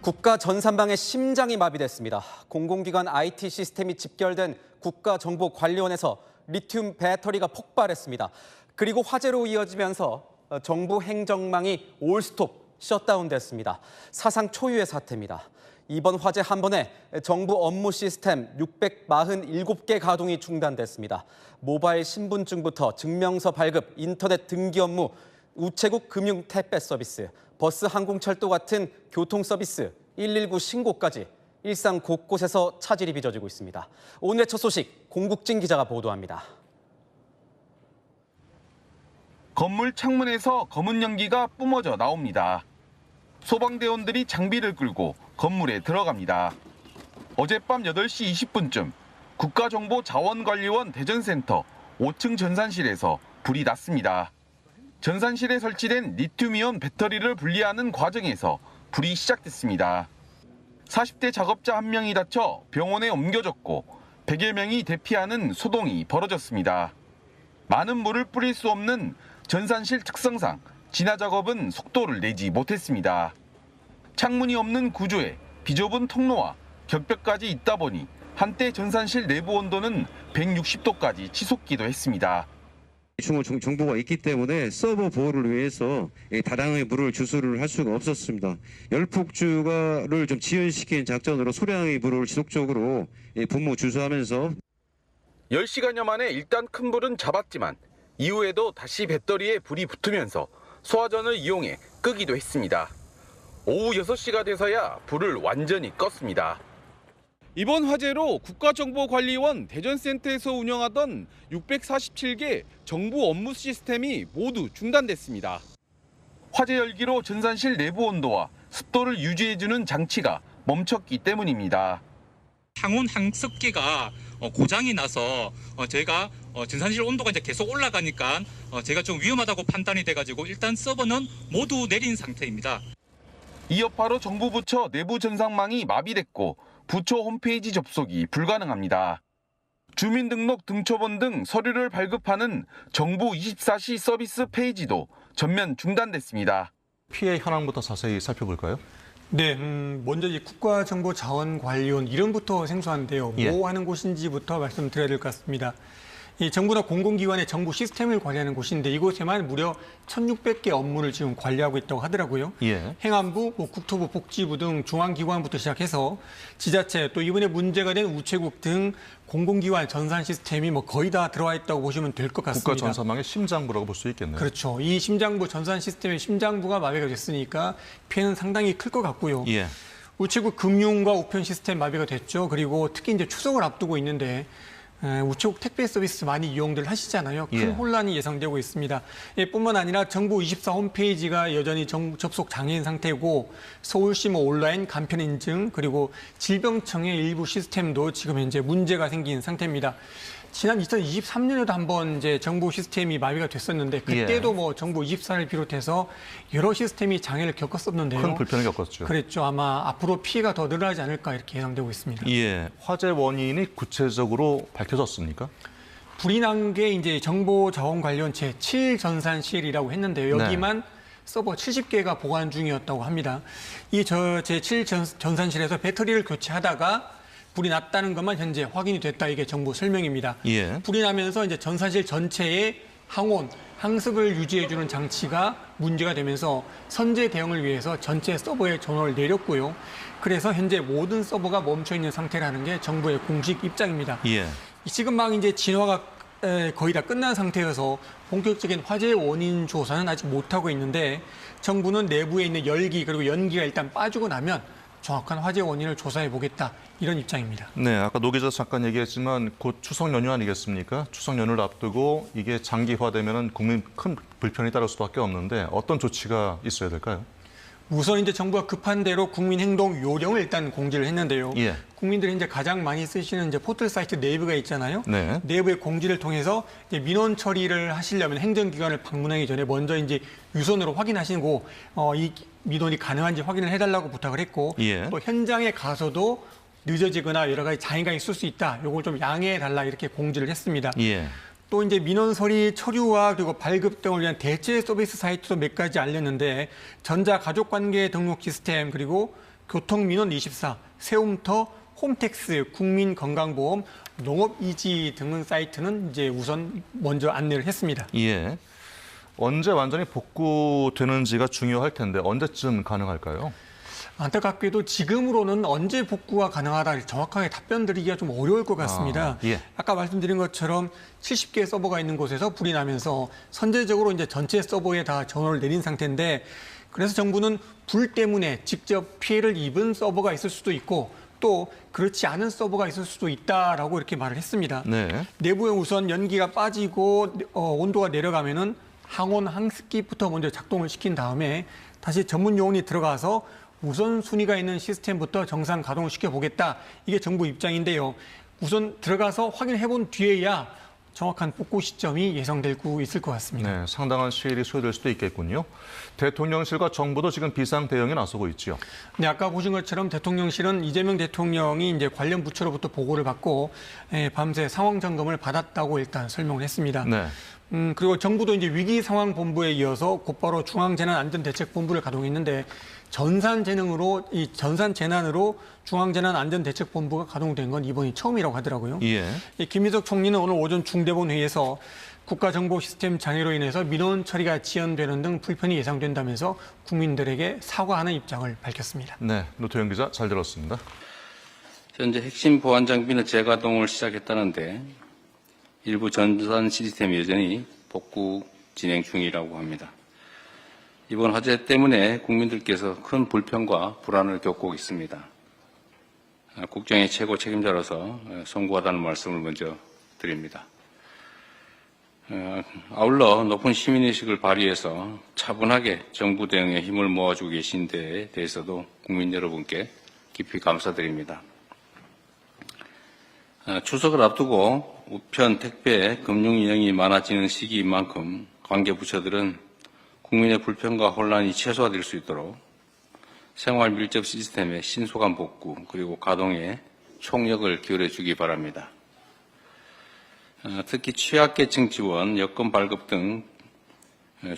국가 전산망의 심장이 마비됐습니다. 공공기관 IT 시스템이 집결된 국가정보관리원에서 리튬 배터리가 폭발했습니다. 그리고 화재로 이어지면서 정부 행정망이 올스톱 셧다운됐습니다. 사상 초유의 사태입니다. 이번 화재 한 번에 정부 업무 시스템 647개 가동이 중단됐습니다. 모바일 신분증부터 증명서 발급, 인터넷 등기 업무, 우체국 금융 택배 서비스, 버스 항공철도 같은 교통 서비스, 119 신고까지 일상 곳곳에서 차질이 빚어지고 있습니다. 오늘의 첫 소식, 공국진 기자가 보도합니다. 건물 창문에서 검은 연기가 뿜어져 나옵니다. 소방대원들이 장비를 끌고 건물에 들어갑니다. 어젯밤 8시 20분쯤 국가정보자원관리원 대전센터 5층 전산실에서 불이 났습니다. 전산실에 설치된 리튬이온 배터리를 분리하는 과정에서 불이 시작됐습니다. 40대 작업자 1명이 다쳐 병원에 옮겨졌고 100여 명이 대피하는 소동이 벌어졌습니다. 많은 물을 뿌릴 수 없는 전산실 특성상 진화 작업은 속도를 내지 못했습니다. 창문이 없는 구조에 비좁은 통로와 격벽까지 있다 보니 한때 전산실 내부 온도는 160도까지 치솟기도 했습니다. 정보가 있기 때문에 서버 보호를 위해서 다량의 물을 주수를 할 수가 없었습니다. 열폭주가를 좀 지연시킨 작전으로 소량의 물을 지속적으로 분무 주수하면서 10시간여 만에 일단 큰 불은 잡았지만 이후에도 다시 배터리에 불이 붙으면서 소화전을 이용해 끄기도 했습니다. 오후 6시가 돼서야 불을 완전히 껐습니다. 이번 화재로 국가정보관리원 대전센터에서 운영하던 647개 정부 업무 시스템이 모두 중단됐습니다. 화재 열기로 전산실 내부 온도와 습도를 유지해주는 장치가 멈췄기 때문입니다. 항온 항습기가 고장이 나서 저희가 전산실 온도가 이제 계속 올라가니까 제가 좀 위험하다고 판단이 돼가지고 일단 서버는 모두 내린 상태입니다. 이 여파로 정부 부처 내부 전산망이 마비됐고 부처 홈페이지 접속이 불가능합니다. 주민등록 등초본 등 서류를 발급하는 정부 24시 서비스 페이지도 전면 중단됐습니다. 피해 현황부터 자세히 살펴볼까요? 네, 먼저 이 국가정보자원관리원 이름부터 생소한데요. 뭐 하는 곳인지부터 말씀드려야 될 것 같습니다. 이 정부나 공공기관의 정부 시스템을 관리하는 곳인데 이곳에만 무려 1,600개 업무를 지금 관리하고 있다고 하더라고요. 행안부, 국토부, 복지부 등 중앙기관부터 시작해서 지자체 또 이번에 문제가 된 우체국 등 공공기관 전산 시스템이 거의 다 들어와 있다고 보시면 될 것 같습니다. 국가 전산망의 심장부라고 볼 수 있겠네요. 그렇죠. 이 심장부 전산 시스템의 심장부가 마비가 됐으니까 피해는 상당히 클 것 같고요. 우체국 금융과 우편 시스템 마비가 됐죠. 그리고 특히 이제 추석을 앞두고 있는데 우체국 택배 서비스 많이 이용들 하시잖아요. 큰 혼란이 예상되고 있습니다. 뿐만 아니라 정부 24 홈페이지가 여전히 접속 장애인 상태고 서울시 온라인 간편 인증 그리고 질병청의 일부 시스템도 지금 현재 문제가 생긴 상태입니다. 지난 2023년에도 한번 이제 정부 시스템이 마비가 됐었는데 그때도 정부 24를 비롯해서 여러 시스템이 장애를 겪었었는데요. 큰 불편을 겪었죠. 그랬죠. 아마 앞으로 피해가 더 늘어나지 않을까 이렇게 예상되고 있습니다. 화재 원인이 구체적으로 밝혀졌습니까? 불이 난 게 이제 정보자원관리원 제7 전산실이라고 했는데요. 여기만 서버 70개가 보관 중이었다고 합니다. 이 제7 전산실에서 배터리를 교체하다가 불이 났다는 것만 현재 확인이 됐다. 이게 정부 설명입니다. 불이 나면서 이제 전산실 전체에 항온, 항습을 유지해주는 장치가 문제가 되면서 선제 대응을 위해서 전체 서버에 전원을 내렸고요. 그래서 현재 모든 서버가 멈춰 있는 상태라는 게 정부의 공식 입장입니다. 지금 막 이제 진화가 거의 다 끝난 상태여서 본격적인 화재의 원인 조사는 아직 못하고 있는데 정부는 내부에 있는 열기 그리고 연기가 일단 빠지고 나면 정확한 화재 원인을 조사해 보겠다 이런 입장입니다. 네, 아까 노 기자 잠깐 얘기했지만 곧 추석 연휴 아니겠습니까? 추석 연휴를 앞두고 이게 장기화되면 국민 큰 불편이 따를 수밖에 없는데 어떤 조치가 있어야 될까요? 우선 이제 정부가 급한 대로 국민 행동 요령을 일단 공지를 했는데요. 국민들이 이제 가장 많이 쓰시는 이제 포털 사이트 네이버가 있잖아요. 네이버의 공지를 통해서 이제 민원 처리를 하시려면 행정기관을 방문하기 전에 먼저 이제 유선으로 확인하시고 이 민원이 가능한지 확인을 해달라고 부탁을 했고 또 현장에 가서도 늦어지거나 여러 가지 장애가 있을 수 있다. 이걸 좀 양해해달라 이렇게 공지를 했습니다. 또 이제 민원 서류 처리와 그리고 발급 등을 위한 대체 서비스 사이트도 몇 가지 알렸는데 전자가족관계 등록 시스템 그리고 교통민원24, 세움터, 홈택스, 국민건강보험, 농업이지 등 사이트는 이제 우선 먼저 안내를 했습니다. 예. 언제 완전히 복구되는지가 중요할 텐데 언제쯤 가능할까요? 안타깝게도 지금으로는 언제 복구가 가능하다 정확하게 답변 드리기가 좀 어려울 것 같습니다. 예. 아까 말씀드린 것처럼 70개의 서버가 있는 곳에서 불이 나면서 선제적으로 이제 전체 서버에 다 전원을 내린 상태인데 그래서 정부는 불 때문에 직접 피해를 입은 서버가 있을 수도 있고 또 그렇지 않은 서버가 있을 수도 있다라고 이렇게 말을 했습니다. 네. 내부에 우선 연기가 빠지고 온도가 내려가면은 항온 항습기부터 먼저 작동을 시킨 다음에 다시 전문 요원이 들어가서 우선순위가 있는 시스템부터 정상 가동을 시켜보겠다. 이게 정부 입장인데요. 우선 들어가서 확인해 본 뒤에야 정확한 복구 시점이 예상되고 있을 것 같습니다. 네, 상당한 시일이 소요될 수도 있겠군요. 대통령실과 정부도 지금 비상 대응에 나서고 있지요. 네, 아까 보신 것처럼 대통령실은 이재명 대통령이 이제 관련 부처로부터 보고를 받고 밤새 상황 점검을 받았다고 일단 설명을 했습니다. 네. 그리고 정부도 이제 위기상황본부에 이어서 곧바로 중앙재난안전대책본부를 가동했는데 전산재난으로 중앙재난안전대책본부가 가동된 건 이번이 처음이라고 하더라고요. 예. 김희석 총리는 오늘 오전 중대본 회의에서 국가정보 시스템 장애로 인해서 민원 처리가 지연되는 등 불편이 예상된다면서 국민들에게 사과하는 입장을 밝혔습니다. 네, 노태영 기자 잘 들었습니다. 현재 핵심 보안 장비는 재가동을 시작했다는데 일부 전산 시스템이 여전히 복구 진행 중이라고 합니다. 이번 화재 때문에 국민들께서 큰 불편과 불안을 겪고 있습니다. 국정의 최고 책임자로서 송구하다는 말씀을 먼저 드립니다. 아울러 높은 시민의식을 발휘해서 차분하게 정부 대응에 힘을 모아주고 계신 데에 대해서도 국민 여러분께 깊이 감사드립니다. 추석을 앞두고 우편, 택배, 금융 인형이 많아지는 시기인 만큼 관계 부처들은 국민의 불편과 혼란이 최소화될 수 있도록 생활 밀접 시스템의 신속한 복구 그리고 가동에 총력을 기울여 주기 바랍니다. 특히 취약계층 지원, 여권 발급 등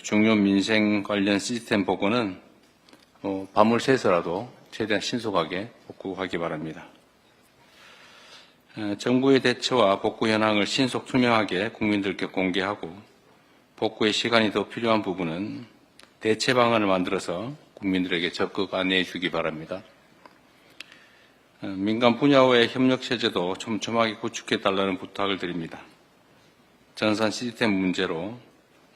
중요 민생 관련 시스템 복구는 밤을 새서라도 최대한 신속하게 복구하기 바랍니다. 정부의 대처와 복구 현황을 신속 투명하게 국민들께 공개하고 복구의 시간이 더 필요한 부분은 대체 방안을 만들어서 국민들에게 적극 안내해 주기 바랍니다. 민간 분야와의 협력 체제도 촘촘하게 구축해 달라는 부탁을 드립니다. 전산 시스템 문제로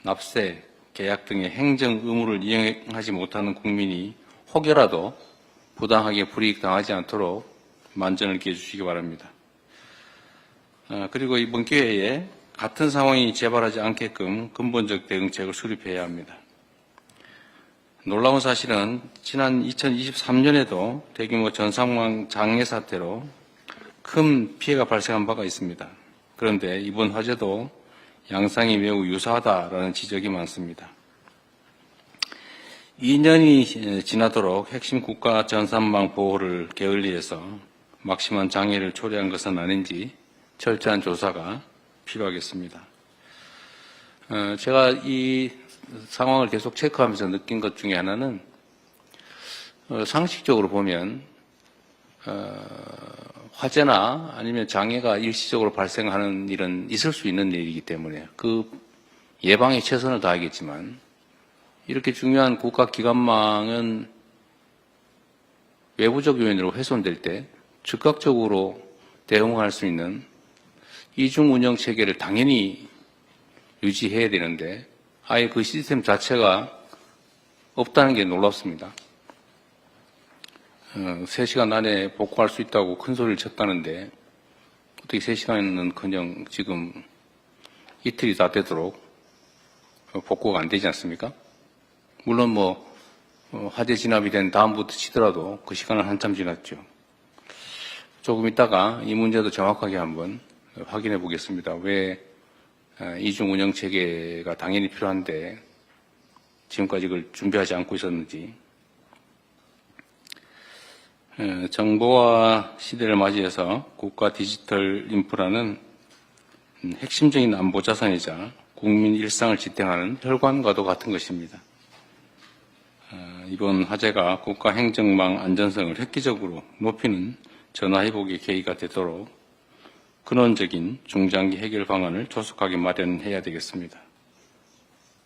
납세, 계약 등의 행정 의무를 이행하지 못하는 국민이 혹여라도 부당하게 불이익 당하지 않도록 만전을 기해 주시기 바랍니다. 그리고 이번 기회에 같은 상황이 재발하지 않게끔 근본적 대응책을 수립해야 합니다. 놀라운 사실은 지난 2023년에도 대규모 전상망 장애 사태로 큰 피해가 발생한 바가 있습니다. 그런데 이번 화재도 양상이 매우 유사하다라는 지적이 많습니다. 2년이 지나도록 핵심 국가 전산망 보호를 게을리해서 막심한 장애를 초래한 것은 아닌지 철저한 조사가 필요하겠습니다. 제가 이 상황을 계속 체크하면서 느낀 것 중에 하나는 상식적으로 보면 화재나 아니면 장애가 일시적으로 발생하는 일은 있을 수 있는 일이기 때문에 그 예방에 최선을 다하겠지만 이렇게 중요한 국가기관망은 외부적 요인으로 훼손될 때 즉각적으로 대응할 수 있는 이중 운영 체계를 당연히 유지해야 되는데 아예 그 시스템 자체가 없다는 게 놀랍습니다. 3시간 안에 복구할 수 있다고 큰 소리를 쳤다는데 어떻게 3시간은커녕 지금 이틀이 다 되도록 복구가 안 되지 않습니까? 물론 화재 진압이 된 다음부터 치더라도 그 시간은 한참 지났죠. 조금 있다가 이 문제도 정확하게 한번 확인해 보겠습니다. 왜 이중 운영 체계가 당연히 필요한데 지금까지 이걸 준비하지 않고 있었는지. 정보화 시대를 맞이해서 국가 디지털 인프라는 핵심적인 안보 자산이자 국민 일상을 지탱하는 혈관과도 같은 것입니다. 이번 화재가 국가 행정망 안전성을 획기적으로 높이는 전화회복의 계기가 되도록 근원적인 중장기 해결 방안을 조속하게 마련해야 되겠습니다.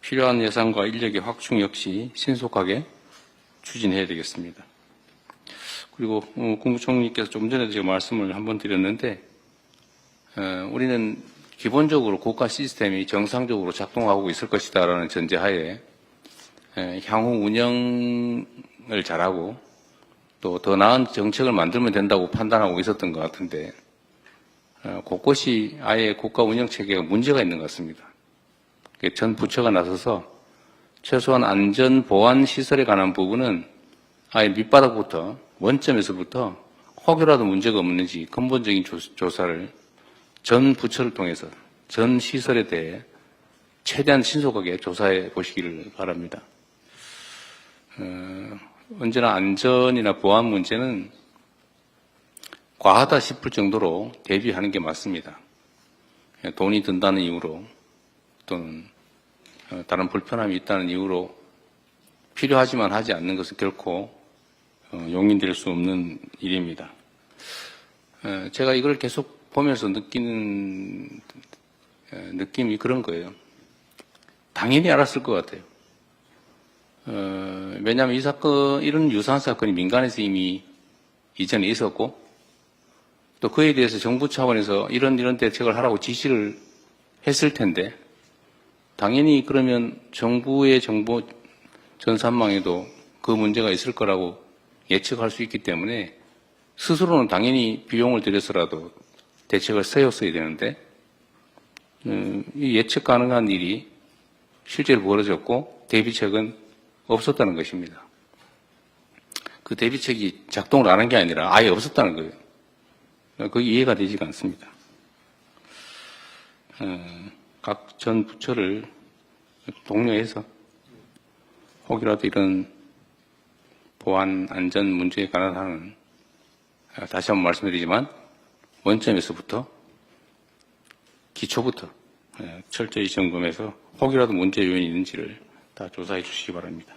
필요한 예산과 인력의 확충 역시 신속하게 추진해야 되겠습니다. 그리고 국무총리께서 좀 전에도 제가 말씀을 한번 드렸는데 우리는 기본적으로 국가 시스템이 정상적으로 작동하고 있을 것이다라는 전제하에 향후 운영을 잘하고 또 더 나은 정책을 만들면 된다고 판단하고 있었던 것 같은데 곳곳이 아예 국가 운영 체계가 문제가 있는 것 같습니다. 전 부처가 나서서 최소한 안전 보안 시설에 관한 부분은 아예 밑바닥부터 원점에서부터 혹여라도 문제가 없는지 근본적인 조사를 전 부처를 통해서 전 시설에 대해 최대한 신속하게 조사해 보시기를 바랍니다. 언제나 안전이나 보안 문제는 과하다 싶을 정도로 대비하는 게 맞습니다. 돈이 든다는 이유로 또는 다른 불편함이 있다는 이유로 필요하지만 하지 않는 것은 결코 용인될 수 없는 일입니다. 제가 이걸 계속 보면서 느끼는 느낌이 그런 거예요. 당연히 알았을 것 같아요. 왜냐하면 이 사건, 이런 유사한 사건이 민간에서 이미 이전에 있었고 또 그에 대해서 정부 차원에서 이런 대책을 하라고 지시를 했을 텐데 당연히 그러면 정부의 정보 전산망에도 그 문제가 있을 거라고 예측할 수 있기 때문에 스스로는 당연히 비용을 들여서라도 대책을 세웠어야 되는데 이 예측 가능한 일이 실제로 벌어졌고 대비책은 없었다는 것입니다. 그 대비책이 작동을 안 한 게 아니라 아예 없었다는 거예요. 그게 이해가 되지가 않습니다. 각 전 부처를 독려해서 혹이라도 이런 보안 안전 문제에 관한 한은 다시 한번 말씀드리지만 원점에서부터 기초부터 철저히 점검해서 혹이라도 문제 요인이 있는지를 다 조사해 주시기 바랍니다.